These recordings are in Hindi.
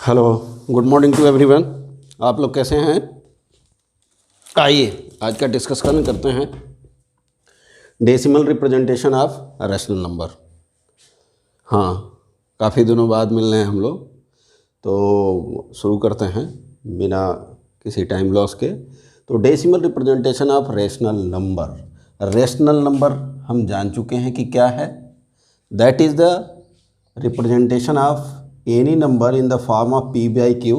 Hello, good morning to everyone. आप लोग कैसे हैं? आइए आज का डिस्कशन करते हैं decimal representation of rational number. हाँ, काफ़ी दिनों बाद मिल रहे हैं हम लोग, तो शुरू करते हैं बिना किसी टाइम लॉस के। तो decimal representation of rational number. Rational number हम जान चुके हैं कि क्या है। That is the representation of any number in the form of p by q,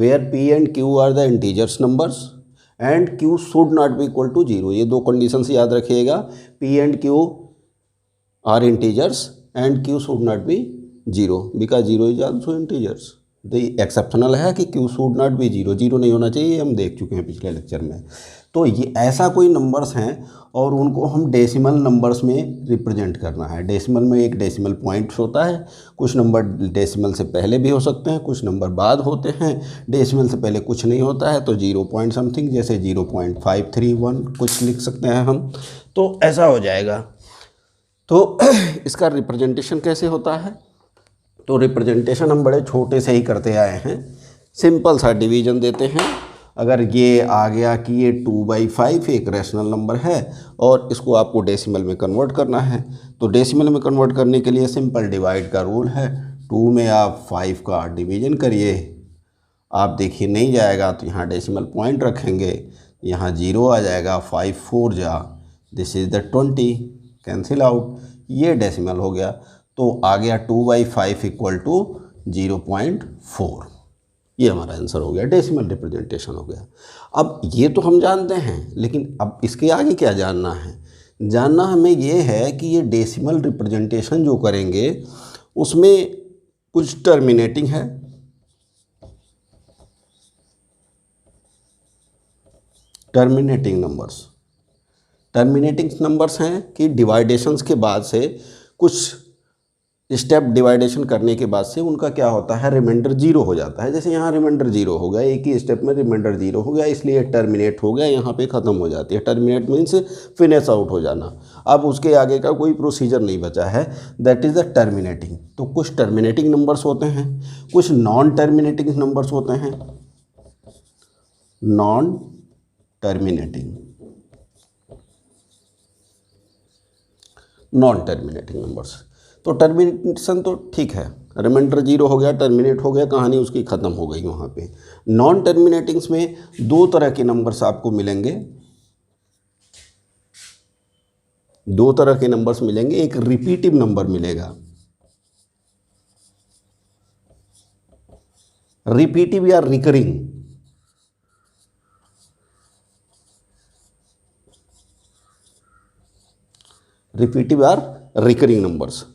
where p and q are the integers numbers and q should not be equal to 0। ये दो conditions याद रखिएगा, p and q are integers and q should not be 0 because 0 is also integers। तो एक्सेप्शनल है कि q should not be 0, 0 नहीं होना चाहिए, हम देख चुके हैं पिछले लेक्चर में। तो ये ऐसा कोई नंबर्स हैं और उनको हम डेसिमल नंबर्स में रिप्रेजेंट करना है। डेसिमल में एक डेसिमल पॉइंट्स होता है, कुछ नंबर डेसिमल से पहले भी हो सकते हैं, कुछ नंबर बाद होते हैं। डेसिमल से पहले कुछ नहीं होता है तो 0 पॉइंट समथिंग, जैसे 0.531 कुछ लिख सकते हैं हम, तो ऐसा हो जाएगा। तो इसका रिप्रेजेंटेशन कैसे होता है? तो रिप्रेजेंटेशन हम बड़े छोटे से ही करते आए हैं। सिंपल सा डिवीज़न देते हैं। अगर ये आ गया कि ये 2/5 एक रैशनल नंबर है और इसको आपको डेसिमल में कन्वर्ट करना है, तो डेसिमल में कन्वर्ट करने के लिए सिंपल डिवाइड का रूल है। 2 में आप 5 का डिवीज़न करिए, आप देखिए नहीं जाएगा तो यहाँ डेसिमल पॉइंट रखेंगे, यहाँ 0 आ जाएगा, 5 4 जा, this is the 20, cancel out, ये डेसिमल हो गया। तो आ गया 2/5 इक्वल टू 0.4। ये हमारा आंसर हो गया, डेसिमल रिप्रेजेंटेशन हो गया। अब ये तो हम जानते हैं, लेकिन अब इसके आगे क्या जानना है? जानना हमें ये है कि ये डेसिमल रिप्रेजेंटेशन जो करेंगे उसमें कुछ टर्मिनेटिंग है, टर्मिनेटिंग नंबर्स हैं कि डिवाइडेशंस के बाद से कुछ स्टेप डिवाइडेशन करने के बाद से उनका क्या होता है, रिमाइंडर 0 हो जाता है। जैसे यहाँ रिमाइंडर 0 हो गया, एक ही स्टेप में रिमाइंडर 0 हो गया, इसलिए टर्मिनेट हो गया, यहाँ पे ख़त्म हो जाती है। टर्मिनेट मीन्स फिनिश आउट हो जाना। अब उसके आगे का कोई प्रोसीजर नहीं बचा है, दैट इज़ द टर्मिनेटिंग। तो कुछ टर्मिनेटिंग नंबर्स होते हैं, कुछ नॉन टर्मिनेटिंग नंबर्स होते हैं। Non terminating numbers. तो टर्मिनेशन तो ठीक है, रिमाइंडर 0 हो गया, टर्मिनेट हो गया, कहानी उसकी ख़त्म हो गई वहाँ पे। नॉन टर्मिनेटिंग्स में दो तरह के नंबर्स आपको मिलेंगे, दो तरह के नंबर्स मिलेंगे। एक रिपीटिव नंबर मिलेगा, रिपीटिव या रिकरिंग। रिपीटिव और रिकरिंग नंबर्स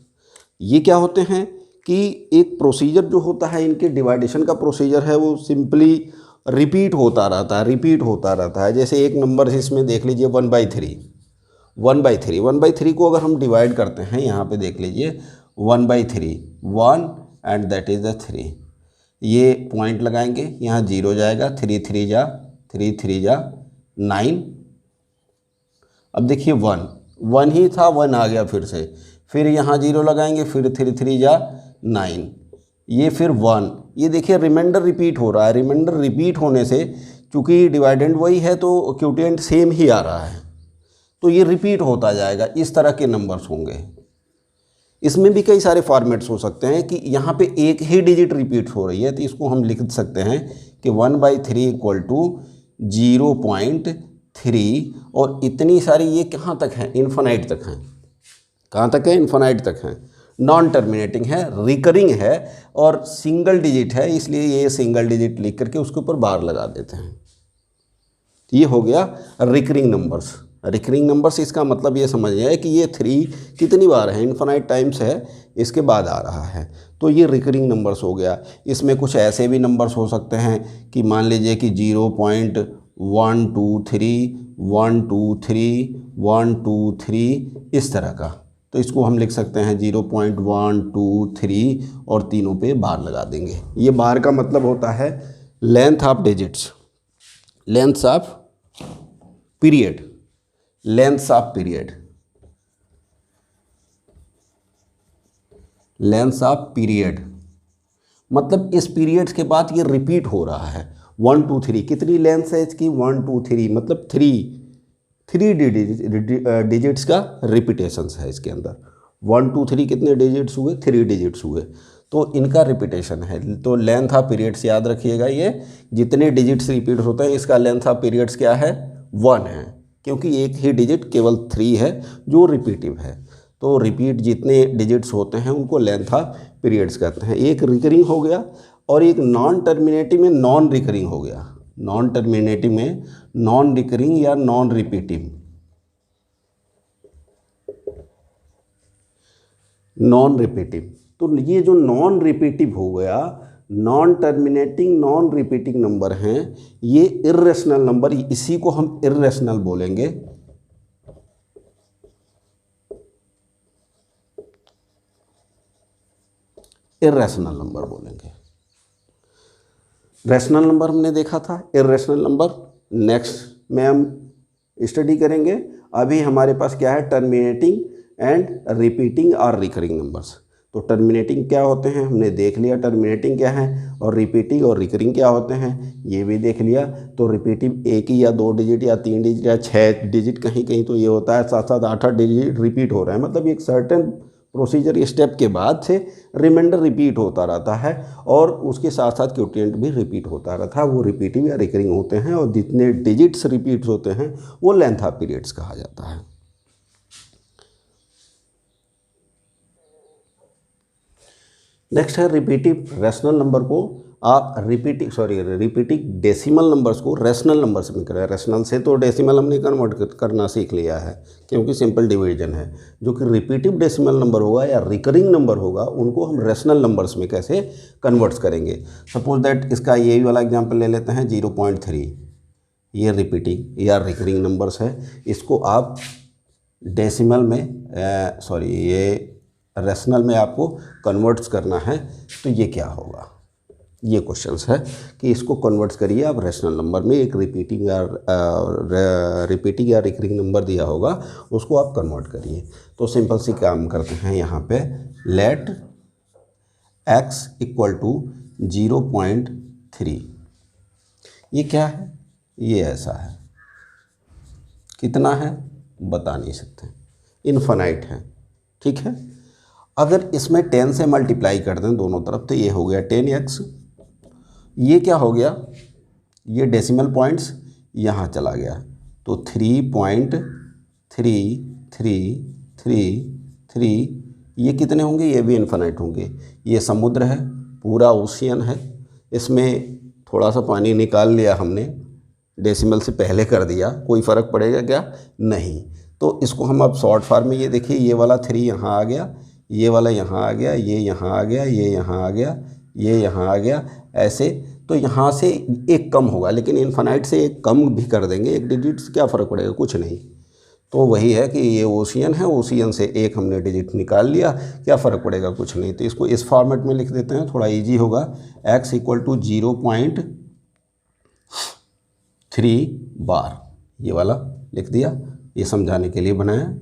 ये क्या होते हैं कि एक प्रोसीजर जो होता है, इनके डिवाइडेशन का प्रोसीजर है, वो सिंपली रिपीट होता रहता है। जैसे एक नंबर इसमें देख लीजिए 1/3 को अगर हम डिवाइड करते हैं, यहाँ पे देख लीजिए 1/3, 1 एंड दैट इज़ द 3। ये पॉइंट लगाएंगे, यहाँ 0 जाएगा, 3 3 जा 9। अब देखिए 1 ही था, 1 आ गया फिर यहाँ 0 लगाएंगे, फिर 3 3 जा 9, ये फिर 1। ये देखिए रिमाइंडर रिपीट हो रहा है। रिमाइंडर रिपीट होने से चूँकि डिवाइडेंड वही है तो क्वोटिएंट सेम ही आ रहा है, तो ये रिपीट होता जाएगा। इस तरह के नंबर्स होंगे। इसमें भी कई सारे फॉर्मेट्स हो सकते हैं कि यहाँ पे एक ही डिजिट रिपीट हो रही है, तो इसको हम लिख सकते हैं कि 1/3 इक्वल टू 0.3, और इतनी सारी ये कहाँ तक है, इन्फिनाइट तक हैं। कहाँ तक है? इन्फिनाइट तक है। नॉन टर्मिनेटिंग है, रिकरिंग है और सिंगल डिजिट है, इसलिए ये सिंगल डिजिट लिख करके उसके ऊपर बार लगा देते हैं। ये हो गया रिकरिंग नंबर्स। रिकरिंग नंबर्स इसका मतलब ये समझिए है कि ये 3 कितनी बार है, इन्फिनाइट टाइम्स है, इसके बाद आ रहा है, तो ये रिकरिंग नंबर्स हो गया। इसमें कुछ ऐसे भी नंबर्स हो सकते हैं कि मान लीजिए कि 0.123, 123, 123 इस तरह का, तो इसको हम लिख सकते हैं 0.123 और तीनों पे बार लगा देंगे। ये बार का मतलब होता है length of digits, length of period, length of period, length of period. मतलब इस पीरियड्स के बाद ये रिपीट हो रहा है। 1 2 3 कितनी लेंथ है इसकी, 1 2 3, मतलब थ्री डिजिट्स का रिपीटेशंस है इसके अंदर। 1 2 3 कितने डिजिट्स हुए, 3 डिजिट्स हुए, तो इनका रिपीटेशन है। तो लेंथ ऑफ पीरियड्स याद रखिएगा, ये जितने डिजिट्स रिपीट होते हैं इसका लेंथ ऑफ पीरियड्स क्या है, 1 है, क्योंकि एक ही डिजिट केवल 3 है जो रिपीटिव है। तो रिपीट जितने डिजिट्स होते हैं उनको लेंथ ऑफ पीरियड्स कहते हैं। एक रिकरिंग हो गया और एक नॉन टर्मिनेटिव में नॉन रिकरिंग हो गया। नॉन टर्मिनेटिव में नॉन रिकरिंग या नॉन रिपीटिव, नॉन रिपीटिव। तो ये जो नॉन रिपीटिव हो गया, non terminating non repeating number हैं, ये इर्रेशनल नंबर, इसी को हम इर्रेशनल बोलेंगे। इर्रेशनल नंबर बोलेंगे। रैशनल नंबर हमने देखा था, इर्रेशनल नंबर नेक्स्ट में हम स्टडी करेंगे। अभी हमारे पास क्या है, टर्मिनेटिंग एंड रिपीटिंग और रिकरिंग नंबर्स। तो टर्मिनेटिंग क्या होते हैं हमने देख लिया, टर्मिनेटिंग क्या है, और रिपीटिंग और रिकरिंग क्या होते हैं ये भी देख लिया। तो रिपीटिव एक ही या 2 डिजिट या 3 डिजिट या 6 डिजिट, कहीं कहीं तो ये होता है 7 8 डिजिट रिपीट हो रहा है, मतलब एक सर्टेन प्रोसीजर स्टेप के बाद से रिमाइंडर रिपीट होता रहता है, और उसके साथ साथ क्वोटिएंट भी रिपीट होता रहता है। वो रिपीटिव या रिकरिंग होते हैं, और जितने डिजिट्स रिपीट होते हैं वो लेंथ ऑफ पीरियड्स कहा जाता है। नेक्स्ट है रिपीटिव रैशनल नंबर को आप रिपीटिंग डेसिमल नंबर्स को रैशनल नंबर्स में करें। रैशनल से तो डेसिमल हमने कन्वर्ट करना सीख लिया है, क्योंकि सिंपल डिवीजन है। जो कि रिपीटिव डेसिमल नंबर होगा या रिकरिंग नंबर होगा, उनको हम रैशनल नंबर्स में कैसे कन्वर्ट्स करेंगे। सपोज दैट इसका यही वाला एग्जांपल ले लेते हैं, 0.3, ये रिपीटिंग या रिकरिंग नंबर्स है। इसको आप डेसिमल में ये रैशनल में आपको कन्वर्ट्स करना है, तो ये क्या होगा, ये क्वेश्चंस है कि इसको कन्वर्ट्स करिए आप रैशनल नंबर में। एक रिपीटिंग या रिकरिंग नंबर दिया होगा, उसको आप कन्वर्ट करिए। तो सिंपल सी काम करते हैं यहाँ पे, लेट x इक्वल टू 0.3। ये क्या है, ये ऐसा है, कितना है बता नहीं सकते, इनफाइनाइट है, ठीक है। अगर इसमें 10 से मल्टीप्लाई कर दें दोनों तरफ, तो ये हो गया 10x। ये क्या हो गया, ये डेसिमल पॉइंट्स यहाँ चला गया, तो 3.3333, ये कितने होंगे, ये भी इनफाइनाइट होंगे। ये समुद्र है, पूरा ओशियन है, इसमें थोड़ा सा पानी निकाल लिया हमने, डेसिमल से पहले कर दिया, कोई फ़र्क पड़ेगा क्या, नहीं। तो इसको हम अब शॉर्ट फॉर्म में, ये देखिए ये वाला 3 यहाँ आ गया, ये वाला यहाँ आ गया, ये यहाँ आ गया, ये यहाँ आ गया, ये यहाँ आ गया, ऐसे। तो यहाँ से एक कम होगा, लेकिन इनफाइनाइट से एक कम भी कर देंगे, एक डिजिट से क्या फ़र्क पड़ेगा, कुछ नहीं। तो वही है कि ये ओशियन है, ओशियन से एक हमने डिजिट निकाल लिया, क्या फ़र्क पड़ेगा, कुछ नहीं। तो इसको इस फॉर्मेट में लिख देते हैं, थोड़ा ईजी होगा। x इक्वल टू 0.3 बार, ये वाला लिख दिया, ये समझाने के लिए बनाया।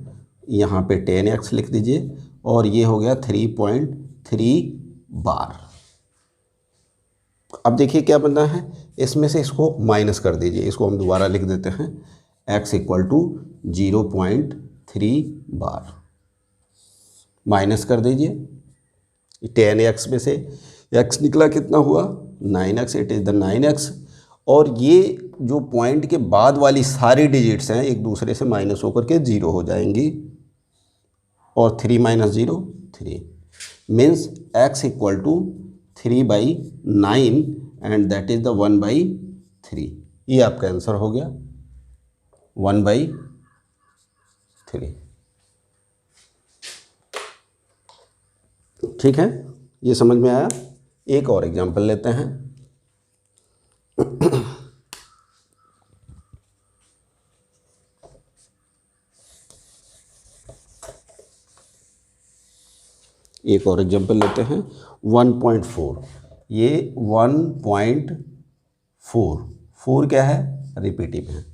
यहाँ पे 10x लिख दीजिए, और ये हो गया 3.3 बार। अब देखिए क्या बनना है, इसमें से इसको माइनस कर दीजिए, इसको हम दोबारा लिख देते हैं, x equal to 0.3 bar, minus कर दीजिए। 10x में से x निकला कितना हुआ, 9x, it is the 9x। और ये जो पॉइंट के बाद वाली सारी डिजिट्स हैं एक दूसरे से माइनस होकर के 0 हो जाएंगी, और 3 - 0 3, means x equal to 3/9 and that is the 1/3। ये आपका आंसर हो गया, 1/3, ठीक है। ये समझ में आया। एक और एग्जांपल लेते हैं। एक और एग्जांपल लेते हैं, 1.4। ये 1.4 क्या है, रिपीटिव है।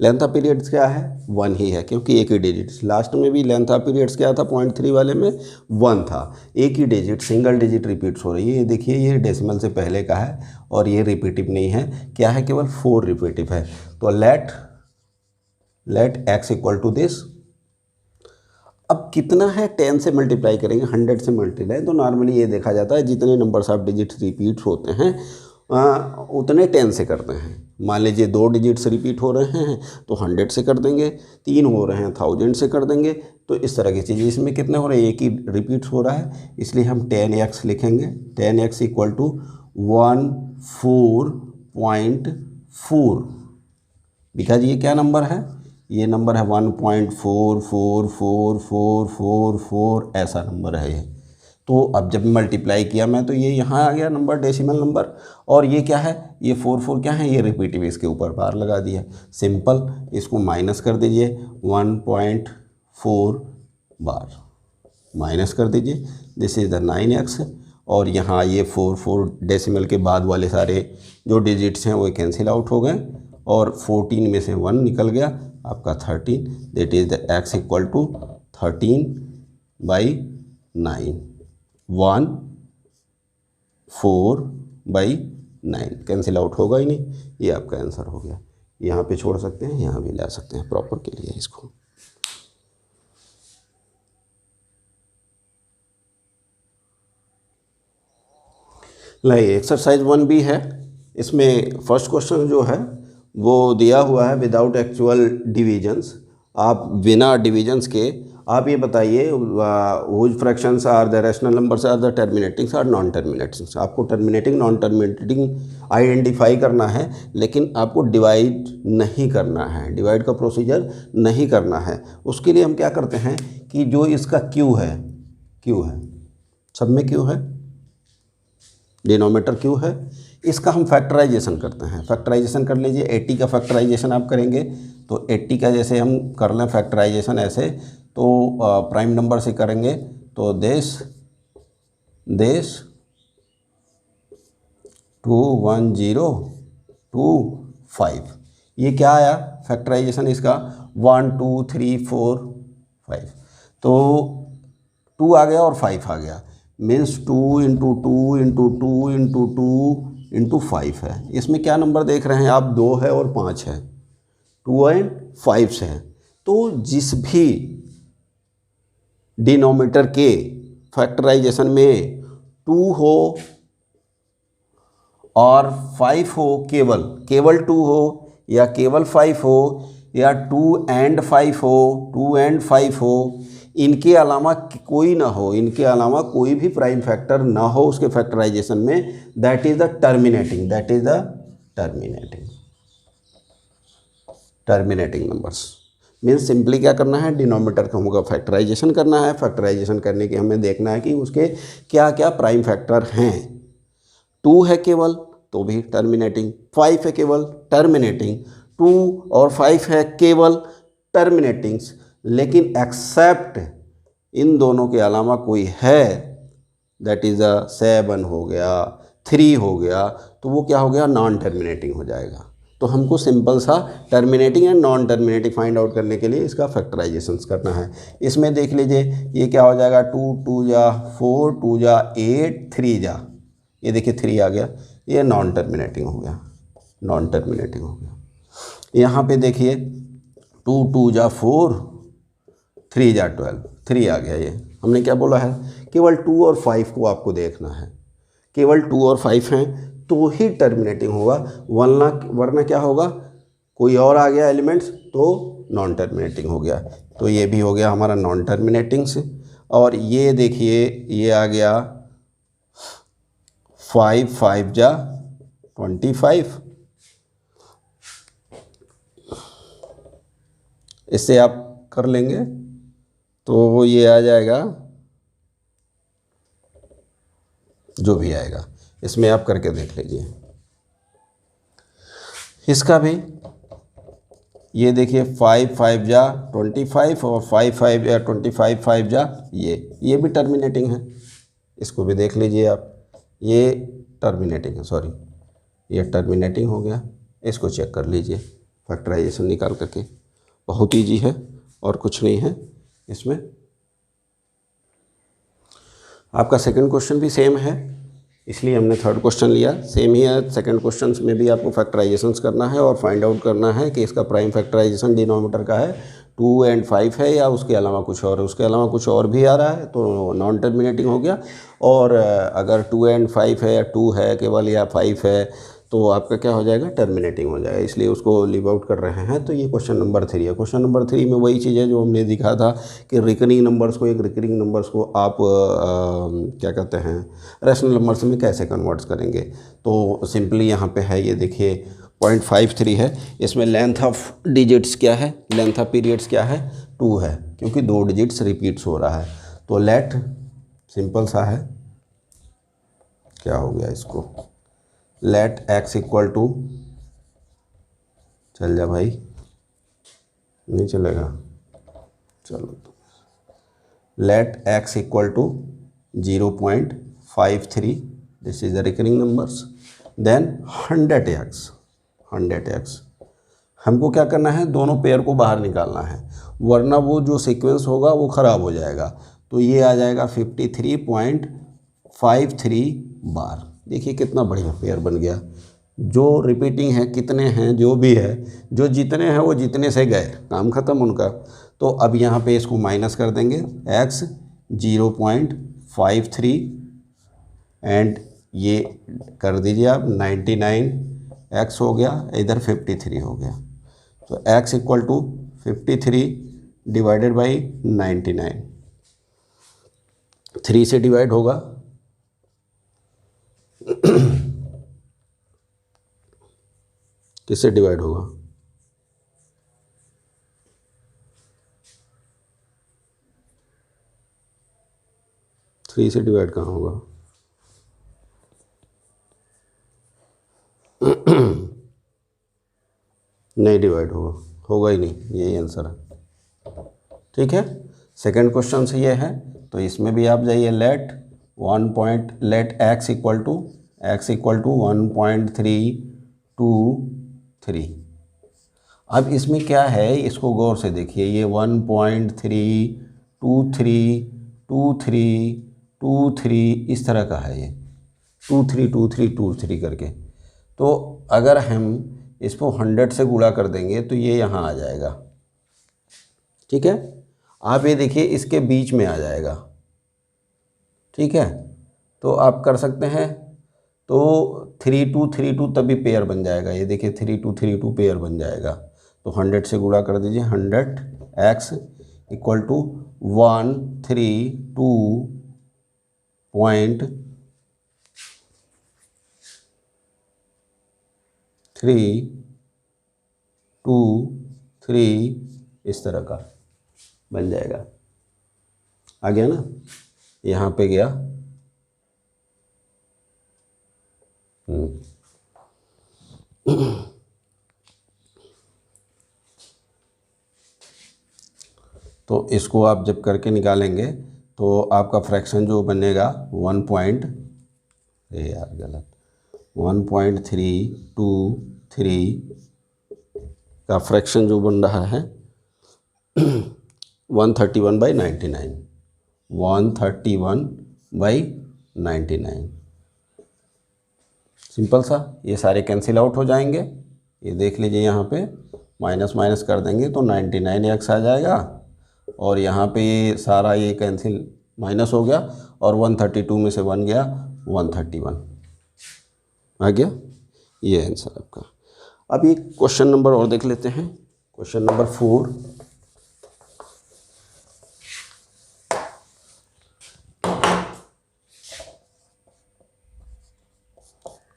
लेंथ ऑफ पीरियड्स क्या है, 1 ही है, क्योंकि एक ही डिजिट। लास्ट में भी लेंथ ऑफ पीरियड्स क्या था, 0.3 वाले में 1 था। एक ही डिजिट, सिंगल डिजिट रिपीट्स हो रही है। ये देखिए, ये डेसिमल से पहले का है और ये रिपीटिव नहीं है, क्या है, केवल 4 रिपीटिव है। तो let x equal to this. अब कितना है, 10 से मल्टीप्लाई करेंगे, 100 से मल्टीप्लाई। तो नॉर्मली ये देखा जाता है जितने नंबर्स ऑफ डिजिट्स रिपीट्स होते हैं उतने 10 से करते हैं। मान लीजिए 2 डिजिट्स रिपीट हो रहे हैं तो 100 से कर देंगे, 3 हो रहे हैं 1000 से कर देंगे। तो इस तरह की चीज़। इसमें कितने हो रहे हैं, एक ही रिपीट हो रहा है, इसलिए हम 10x लिखेंगे। 10x equal to 14.4। बिकॉज ये क्या नंबर है, ये नंबर है 1.4444444, ऐसा नंबर है ये। तो अब जब मल्टीप्लाई किया मैं, तो ये यहाँ आ गया नंबर, डेसिमल नंबर। और ये क्या है, ये 44 क्या है, ये रिपीटिव, इसके ऊपर बार लगा दिया। सिंपल, इसको माइनस कर दीजिए, 1.4 बार माइनस कर दीजिए, दिस इज़ द 9x। और यहाँ ये 44 डेसिमल के बाद वाले सारे जो डिजिट्स हैं वो कैंसिल आउट हो गए, और 14 में से 1 निकल गया, आपका 13। That is the x equal to 13/9। 1/4/9 cancel out होगा ही नहीं, ये आपका आंसर हो गया। यहाँ पे छोड़ सकते हैं, यहाँ भी ला सकते हैं प्रॉपर के लिए इसको। लाइए एक्सरसाइज 1B है। इसमें फर्स्ट क्वेश्चन जो है वो दिया हुआ है विदाउट एक्चुअल डिविजन्स। आप बिना डिविजन्स के आप ये बताइए which fractions are the rational numbers are the terminatings are non terminatings. आपको टर्मिनेटिंग नॉन टर्मिनेटिंग आइडेंटिफाई करना है, लेकिन आपको डिवाइड नहीं करना है, डिवाइड का प्रोसीजर नहीं करना है। उसके लिए हम क्या करते हैं कि जो इसका क्यू है, सब में क्यू है, डिनोमिनेटर क्यू है, इसका हम फैक्टराइजेशन करते हैं। फैक्टराइजेशन कर लीजिए, 80 का फैक्टराइजेशन आप करेंगे तो 80 का जैसे हम कर लें फैक्टराइजेशन ऐसे, तो प्राइम नंबर से करेंगे तो देश 21025। ये क्या आया फैक्टराइजेशन इसका, 1 2 3 4 5। तो 2 आ गया और 5 आ गया, means 2 into 2 into 2 into 2 into 5 है। इसमें क्या नंबर देख रहे हैं आप, 2 है और 5 है, 2 एंड 5 से है। तो जिस भी डिनोमिनेटर के फैक्टराइजेशन में 2 हो और 5 हो, केवल 2 हो या केवल 5 हो या 2 एंड 5 हो, इनके अलावा कोई ना हो, इनके अलावा कोई भी प्राइम फैक्टर ना हो उसके फैक्टराइजेशन में, that is the terminating numbers. Means simply क्या करना है, डिनोमिनेटर का होगा फैक्टराइजेशन करना है। फैक्टराइजेशन करने के हमें देखना है कि उसके क्या क्या प्राइम फैक्टर हैं। 2 है केवल तो भी टर्मिनेटिंग, 5 है केवल टर्मिनेटिंग, 2 और 5 है केवल टर्मिनेटिंग्स, लेकिन एक्सेप्ट इन दोनों के अलावा कोई है, दैट इज़ 7 हो गया, 3 हो गया, तो वो क्या हो गया, नॉन टर्मिनेटिंग हो जाएगा। तो हमको सिंपल सा terminating and non terminating find out करने के लिए इसका फैक्टराइजेशन करना है। इसमें देख लीजिए ये क्या हो जाएगा, 2 2 जा 4, 2 जा 8, 3 जा, ये देखिए 3 आ गया, ये नॉन टर्मिनेटिंग हो गया। यहाँ पे देखिए 2 2 जा 4, 3 जा 12, 3 आ गया। ये हमने क्या बोला है, केवल 2 और 5 को आपको देखना है, केवल 2 और 5 हैं तो ही टर्मिनेटिंग होगा, वरना क्या होगा, कोई और आ गया एलिमेंट्स तो नॉन टर्मिनेटिंग हो गया। तो ये भी हो गया हमारा नॉन टर्मिनेटिंग से। और ये देखिए ये आ गया 5 5 जा 25, इससे आप कर लेंगे तो ये आ जाएगा, जो भी आएगा इसमें आप करके देख लीजिए। इसका भी ये देखिए 5 5 जा 25 और 5 5 या 25 5 जा ये भी टर्मिनेटिंग है, इसको भी देख लीजिए आप, ये टर्मिनेटिंग है, सॉरी ये टर्मिनेटिंग हो गया, इसको चेक कर लीजिए, फैक्टराइजेशन निकाल करके। बहुत ईजी है और कुछ नहीं है इसमें। आपका सेकंड क्वेश्चन भी सेम है, इसलिए हमने थर्ड क्वेश्चन लिया। सेम ही है, सेकंड क्वेश्चन में भी आपको फैक्टराइजेशंस करना है और फाइंड आउट करना है कि इसका प्राइम फैक्टराइजेशन डिनोमिनेटर का है 2 और 5 है या उसके अलावा कुछ और है। उसके अलावा कुछ और भी आ रहा है तो नॉन टर्मिनेटिंग हो गया। और अगर 2 और 5 है या 2 है केवल या 5 है तो आपका क्या हो जाएगा, टर्मिनेटिंग हो जाएगा, इसलिए उसको लीव आउट कर रहे हैं। तो ये क्वेश्चन नंबर 3 है। क्वेश्चन नंबर 3 में वही चीज़ है जो हमने दिखा था कि रिकरिंग नंबर्स को, एक रिकरिंग नंबर्स को आप क्या कहते हैं, रैशनल नंबर्स में कैसे कन्वर्ट करेंगे। तो सिंपली यहाँ पे है, ये देखिए 0.53 है, इसमें लेंथ ऑफ डिजिट्स क्या है, लेंथ ऑफ पीरियड्स क्या है, 2 है, क्योंकि 2 डिजिट्स रिपीट्स हो रहा है। तो लेट सिंपल सा है, क्या हो गया इसको, लेट x इक्वल टू, चल जा भाई, नहीं चलेगा, चलो तो let x equal to 0.53, this is the recurring numbers. Then 100x, हमको क्या करना है, दोनों पेयर को बाहर निकालना है, वरना वो जो सीक्वेंस होगा वो ख़राब हो जाएगा। तो ये आ जाएगा 53.53 बार। देखिए कितना बढ़िया पेयर बन गया। जो रिपीटिंग है, कितने हैं, जो भी है, जो जितने हैं वो जितने से गए, काम ख़त्म उनका। तो अब यहाँ पे इसको माइनस कर देंगे, x 0.53 एंड ये कर दीजिए आप 99x हो गया, इधर 53 हो गया। तो x equal to 53 divided by 99, 3 से डिवाइड होगा किससे डिवाइड होगा, 3 से डिवाइड कहाँ होगा, नहीं डिवाइड होगा ही नहीं, यही आंसर है। ठीक है, सेकंड क्वेश्चन से ये है, तो इसमें भी आप जाइए, लेट x इक्वल टू 1.323। अब इसमें क्या है, इसको गौर से देखिए, ये 1.32323 इस तरह का है, ये 232323 करके। तो अगर हम इसको 100 से गुणा कर देंगे तो ये यहाँ आ जाएगा। ठीक है, आप ये देखिए इसके बीच में आ जाएगा। ठीक है, तो आप कर सकते हैं, तो 3232 तभी पेयर बन जाएगा। ये देखिए 3232 पेयर बन जाएगा। तो 100 से गुणा कर दीजिए, 100x इक्वल टू 132.323 इस तरह का बन जाएगा। आ गया ना, यहाँ पे गया। तो इसको आप जब करके निकालेंगे तो आपका फ्रैक्शन जो बनेगा 1.323 का फ्रैक्शन जो बन रहा है 131/99, 131/99। सिंपल सा, ये सारे कैंसिल आउट हो जाएंगे। ये देख लीजिए, यहाँ पे माइनस माइनस कर देंगे तो 99x आ जाएगा, और यहाँ पे ये सारा ये कैंसिल माइनस हो गया, और 132 में से 1 गया, 131 आ गया। ये आंसर आपका। अब एक क्वेश्चन नंबर और देख लेते हैं, क्वेश्चन नंबर 4।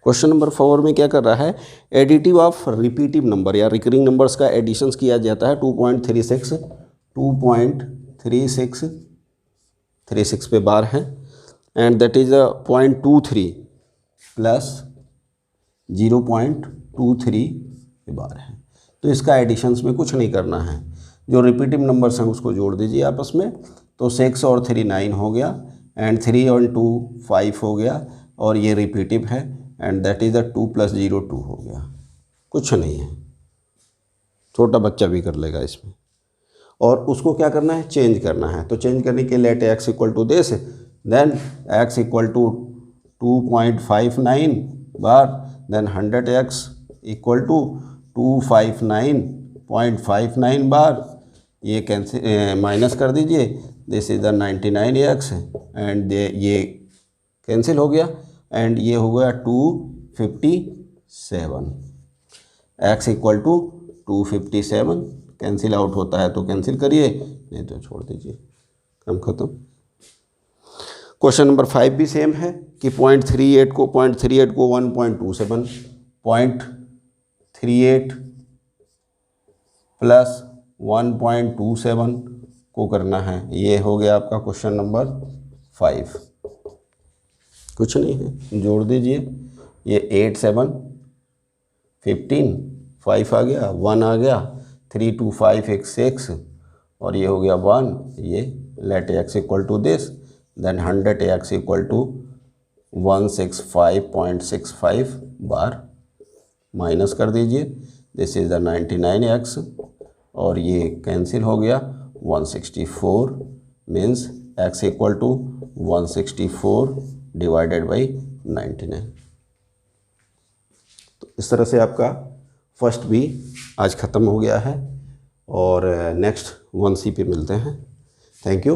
क्वेश्चन नंबर 4 में क्या कर रहा है, एडिटिव ऑफ रिपीटिव नंबर या रिकरिंग नंबर्स का एडिशंस किया जाता है 2.36 पे बार है, एंड दैट इज 0.23 प्लस 0.23 पे बार है। तो इसका एडिशंस में कुछ नहीं करना है, जो रिपीटिव नंबर्स हैं उसको जोड़ दीजिए आपस में। तो 6 और 3 9 हो गया, एंड 3 और 2 5 हो गया, और ये रिपीटिव है, एंड दैट इज़ 2 + 0 2 हो गया। कुछ नहीं है, छोटा बच्चा भी कर लेगा इसमें। और उसको क्या करना है, चेंज करना है। तो चेंज करने के लिए let x equal to this, then x equal to 2.59 bar, then 100x equal to 259.59 bar. ये कैंसिल माइनस कर दीजिए, this is the 99x and ये कैंसिल हो गया एंड ये हो गया 257। x equal to 257 cancel out होता है तो कैंसिल करिए, नहीं तो छोड़ दीजिए, काम खत्म। क्वेश्चन नंबर 5 भी सेम है कि 0.38 को 1.27, 0.38 प्लस 1.27 को करना है। ये हो गया आपका क्वेश्चन नंबर 5। कुछ नहीं है, जोड़ दीजिए, ये 8 7 15, 5 आ गया, 1 आ गया, 3 2 5 1 6 और ये हो गया 1। ये let x equal to this, then 100x equal to 165.65 bar, minus कर दीजिए, दिस इज द 99x और ये कैंसिल हो गया 164, means x equal to 164 divided by 99। तो इस तरह से आपका फर्स्ट बी आज ख़त्म हो गया है और नेक्स्ट 1C पे मिलते हैं। Thank you.